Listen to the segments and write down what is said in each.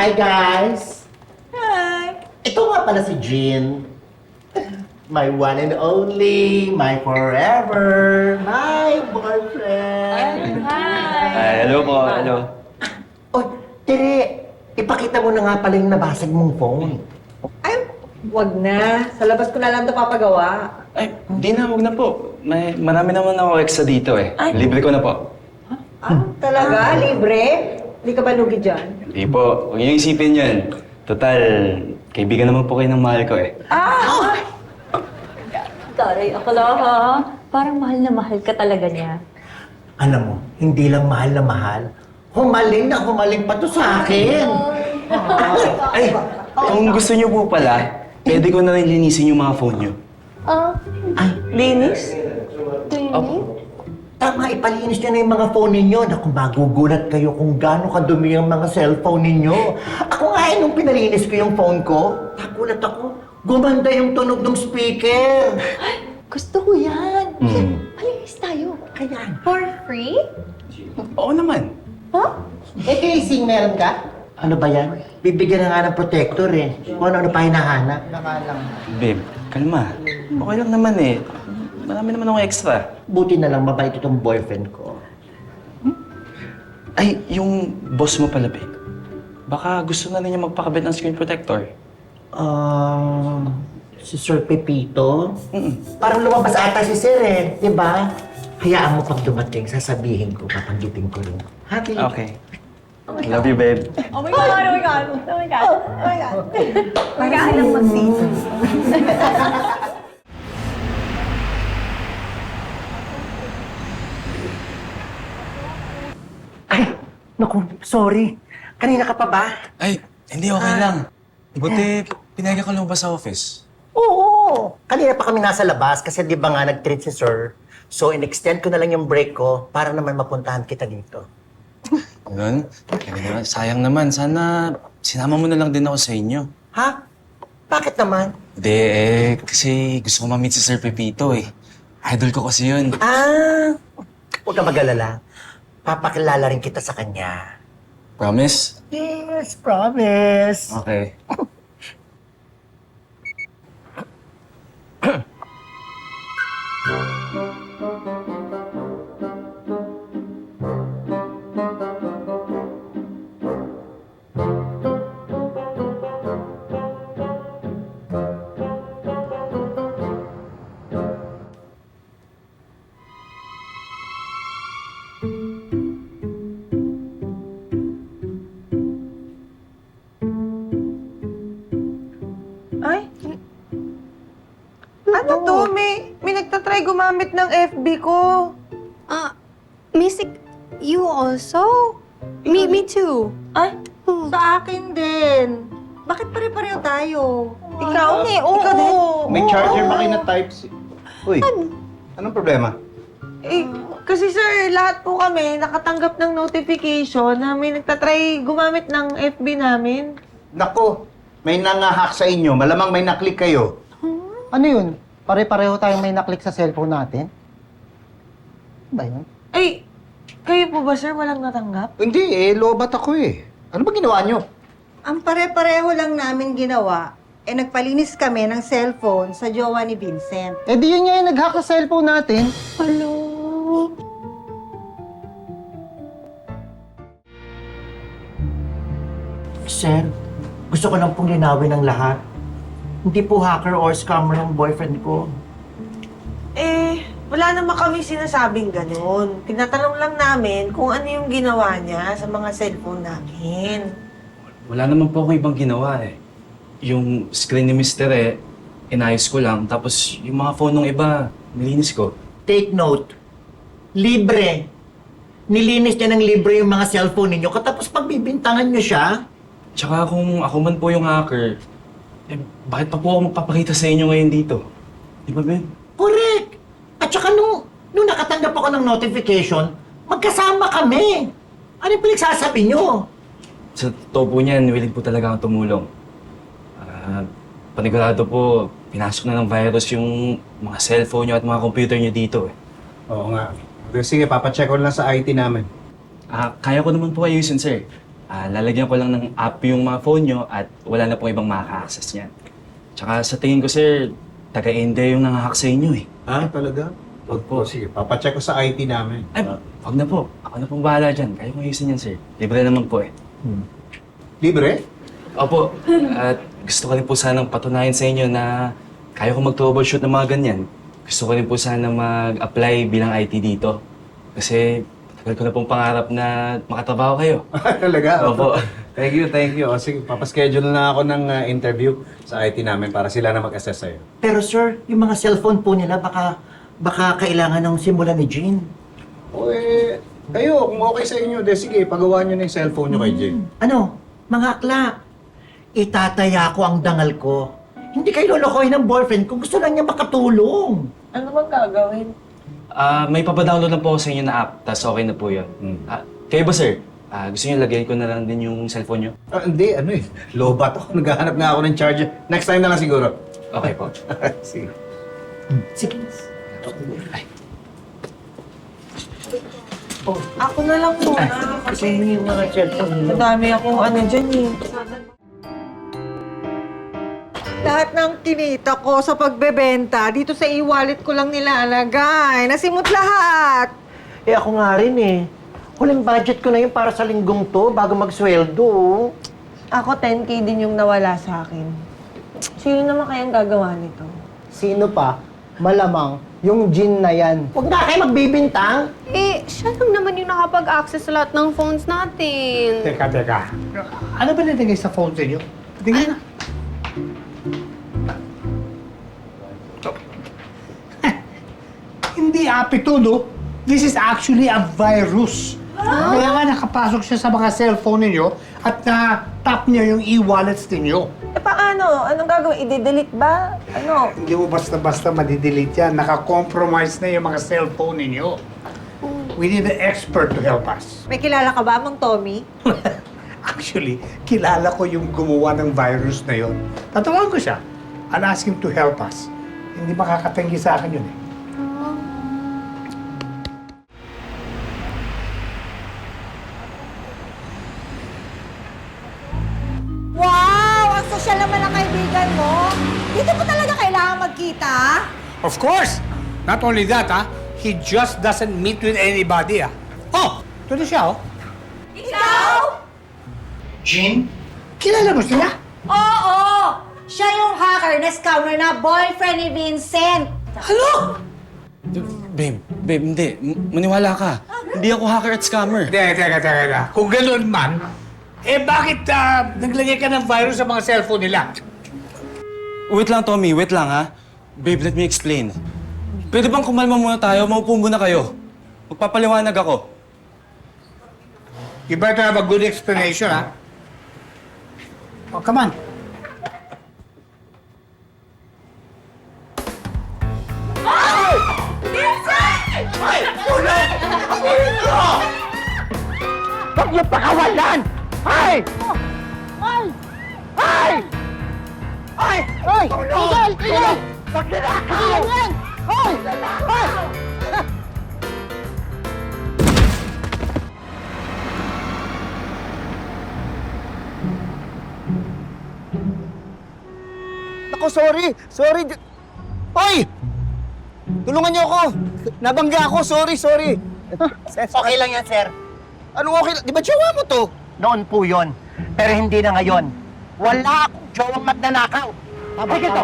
Hi, guys! Hi! Ito nga pala si Jean. My one and only, my forever, my boyfriend. Hi! Ay, hello po, hello. Oh, Tere, ipakita mo na nga pala yung nabasag mong phone. Ay, wag na. Sa labas ko na lang ito papagawa. Ay, hindi na, huwag na po. Marami naman ako extra dito eh. Ay. Libre ko na po. Talaga? Libre? Hindi ka ba lugi dyan? Hindi po, huwag niyo isipin yun. Total, kaibigan naman po kayo ng mahal ko eh. Taray, akala ha? Parang mahal na mahal ka talaga niya. Alam mo, hindi lang mahal na mahal. Humaling na humaling pa to sa akin. Ay, kung gusto niyo po pala, pwede ko na rin linisin yung mga phone niyo. Ay, Linis? tama, ipalinis nyo na yung mga phone ninyo. Naku, magugulat kayo kung gaano kadumi ang mga cellphone ninyo. Ako nga nung pinalinis ko yung phone ko, nagulat ako. Gumanda yung tunog ng speaker. Gusto ko yan. Hmm. Malinis tayo. Kaya, For free? Oo naman. casing meron ka? Ano ba yan? Bibigyan na nga ng protector eh. Kung ano pa hinahanap. Babe, kalma. Okay lang naman eh. Marami naman ako extra. Buti na lang mabait itong boyfriend ko. Ay, yung boss mo pala, babe. Baka gusto na niya magpakabit ng screen protector. Si Sir Pepito? Mm-mm. Parang lumabas ata si Sir eh, di ba? Hayaan mo pag dumating, sasabihin ko, papanggitin ko rin. Happy? Okay. Love you, babe. Oh my God! Oh my God! Oh my God! Oh my God! Parang lang mag-season. Ay, naku, sorry. Kanina ka pa ba? Ay, hindi okay lang. Buti, pinayag ko lumabas sa office. Oo. Kanina pa kami nasa labas kasi di ba nga nag-treat si Sir. So, in-extend ko na lang yung break ko para naman mapuntahan kita dito. Ganun? Sayang naman. Sana sinama mo na lang din ako sa inyo. Ha? Bakit naman? Hindi, kasi gusto ko ma-meet si Sir Pepito eh. Idol ko kasi yun. Huwag ka mag-alala. Papakilala rin kita sa kanya. Promise? Yes, promise. Okay. Ay? Ano to? May nagtatry gumamit ng FB ko. Mystic, you also? Me too. Ay? Sa akin din. Bakit pare-pareho tayo? Ikaw? Oo. Ikaw din? May charger ba kayo na Type-C? Uy, anong problema? Eh, kasi sir, lahat po kami nakatanggap ng notification na may nagtatry gumamit ng FB namin. Nako, may nangahack sa inyo. Malamang may naklik kayo. Ano yun? Pare-pareho tayong may naklik sa cellphone natin? Ano ba yun? Ay, kayo po ba sir walang natanggap? Hindi, lobat ako eh. Ano ba ginawa nyo? Ang pare-pareho lang namin ginawa, nagpalinis kami ng cellphone sa jowa ni Vincent. Eh di yun nga yung nag-hack sa cellphone natin. Sir, gusto ko lang pong linawin ang lahat. Hindi po hacker or scammer ang boyfriend ko. Eh, wala naman kami sinasabing ganun. Tinatanong lang namin kung ano yung ginawa niya sa mga cellphone namin. Wala naman po akong ibang ginawa eh. Yung screen ni Mr. inayos ko lang. Tapos yung mga phone ng iba, nilinis ko. Take note. Libre. Nilinis niya ng libre yung mga cellphone ninyo katapos pagbibintangan niyo siya. Tsaka kung ako man po yung hacker, bakit pa po ako magpapakita sa inyo ngayon dito? Di ba, Ben? Correct. At saka nung nakatanggap ako ng notification, magkasama kami. Ano yung pinagsasabi niyo? Sa totoo po niyan, willing po talaga akong tumulong. Panigurado po, pinasok na ng virus yung mga cellphone niyo at mga computer niyo dito eh. Oo nga. Sige, papacheck ko lang sa IT namin. Kaya ko naman po ayusin, sir. lalagyan ko lang ng app yung mga phone nyo at wala na pong ibang makaka-access niyan. Tsaka sa tingin ko, sir, taga-India yung nangahack sa inyo eh. Ah, talaga? Wag po. O, sige, papacheck ko sa IT namin. Ay, wag na po. Ako na pong bahala dyan. Kaya kong ayusin yan, sir. Libre naman po eh. Libre? Opo. At gusto ko rin po sanang patunayan sa inyo na kaya ko mag-troubleshoot ng mga ganyan. Gusto ko rin po sana mag-apply bilang IT dito. Kasi tagal ko na pong pangarap na makatrabaho kayo. Talaga? Opo. Thank you, thank you. O, sige, papaschedule na ako ng interview sa IT namin para sila na mag-assess sa'yo. Pero sir, yung mga cellphone po nila baka kailangan ng simulan ni Jean. O eh, kayo, kung okay sa inyo, de sige, pagawa nyo na yung cellphone nyo kay Jay. Ano, mga akla, itataya ko ang dangal ko. Hindi kayo lolokohin ng boyfriend kung gusto lang niya makatulong. Ano bang gagawin? May papadownload lang po ako sa inyo na app, tas okay na po yun. Kayo ba, sir? Gusto niyo lagay ko na lang din yung cellphone niyo? Hindi, ano eh, lobat ako. Naghahanap nga ako ng charger. Next time na lang siguro. Okay po. Sige. Sige. Ako na lang muna Kasi kasi yung mga cellphone. madami akong ano dyan eh. Lahat ng kinita ko sa pagbebenta, dito sa e-wallet ko lang nilalagay. Nasimot lahat. Eh ako nga rin eh. Huling budget ko na yun para sa linggong to bago magsweldo. Ako 10K din yung nawala sa akin. Sino naman kayang gagawa nito? Sino pa? Malamang, yung Jean na yan. Huwag na kayo magbibintang. Eh, siya lang naman yung nakapag-access sa lahat ng phones natin. Teka. Ano ba nilagay sa phone ninyo? Tingnan na. Hindi app ito, no? This is actually a virus. Kaya nga nakapasok siya sa mga cellphone ninyo at na-tap niya yung e-wallets ninyo. Eh paano? Anong gagawin? I-delete ba? Ano? Hindi mo basta-basta madidelete yan. Nakakompromise na yung mga cellphone ninyo. We need an expert to help us. May kilala ka ba, Mang Tommy? Actually, kilala ko yung gumawa ng virus na yon. Tatawagan ko siya. I'll ask him to help us. Hindi makakatanggi sa akin yun eh. Wow! Ang sosyal naman ang kaibigan mo. Dito po talaga kailangan magkita? Of course! Not only that, he just doesn't meet with anybody, Oh! Ito na siya, oh. Ikaw? Jean? Kilala mo siya? Oo! Siya yung hacker na scammer na boyfriend ni Vincent. Ano? Babe, hindi. Maniwala ka. Hindi ako hacker at scammer. Teka. Kung ganoon man, bakit naglagay ka ng virus sa mga cellphone nila? Wait lang, Tommy. Wait lang, ha? Babe, let me explain. Pwede bang kumalma muna tayo? Maupo muna kayo. Magpapaliwanag ako. You better have a good explanation, Oh, come on. Huwag niyo pakawalan! Ay! Ay! Ay! Ay! Tigil! Magnanakaw! Ay! Ay! Ako, sorry! Hoy! Tulungan niyo ako! Nabangga ako, sorry! Okay lang yan, sir. Ano okay? Di ba jowa mo to? Noon po yon. Pero hindi na ngayon. Wala akong jowang magnanakaw. Sige to.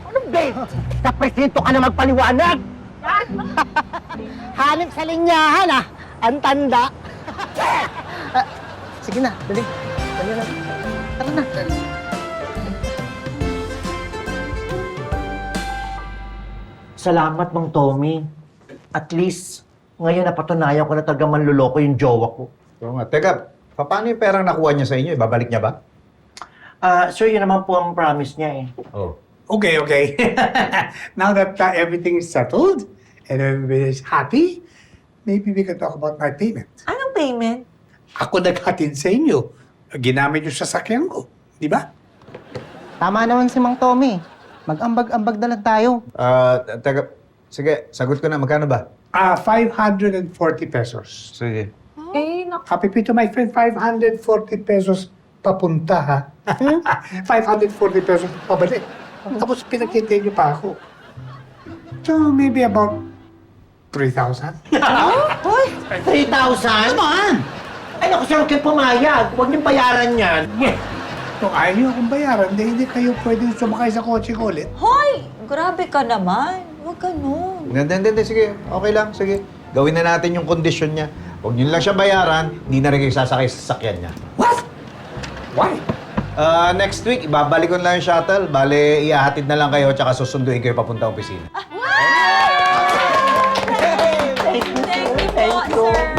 Anong babe? Sa presinto ka na magpaliwanag. Hanip sa linyahan, Ang tanda. Sige na, dali. Dali na. Tara na. Salamat, Mang Tommy. At least, ngayon napatunayan ko na talaga manluloko yung jowa ko. Oo nga. Teka, paano yung perang nakuha niya sa inyo? Ibabalik niya ba? Sir, yun naman po ang promise niya eh. Oh. Okay. Now that everything is settled and everybody is happy, maybe we can talk about my payment. Anong payment? Ako naghatid sa inyo. Ginamit yung sasakyan ko. Di ba? Tama naman si Mang Tommy. Mag-ambag-ambag na lang tayo. Teka, sige, sagot ko na. Magkano ba? 540 pesos. Sige. Eh, naku. Kapipito, my friend, 540 pesos papunta, ha? 540 pesos pabalik. Tapos pinagtitay niyo pa ako. So, maybe about 3,000. 3,000? Come on! Ay, naku, sir, huwag kayong pumayag. Huwag niyong bayaran yan. Kung ayaw niyo akong bayaran, hindi kayo pwedeng sumakay sa kotse ko ulit. Hoy! Grabe ka naman. Huwag ganun. Hindi. Sige. Okay lang. Sige. Gawin na natin yung kondisyon niya. Huwag niyo lang siya bayaran, hindi na rin kayo sasakay sa sasakyan niya. What? Why? Next week, ibabalik ko na lang yung shuttle. Bale, iahatid na lang kayo tsaka susunduin kayo papunta opisina. Thank you po, sir.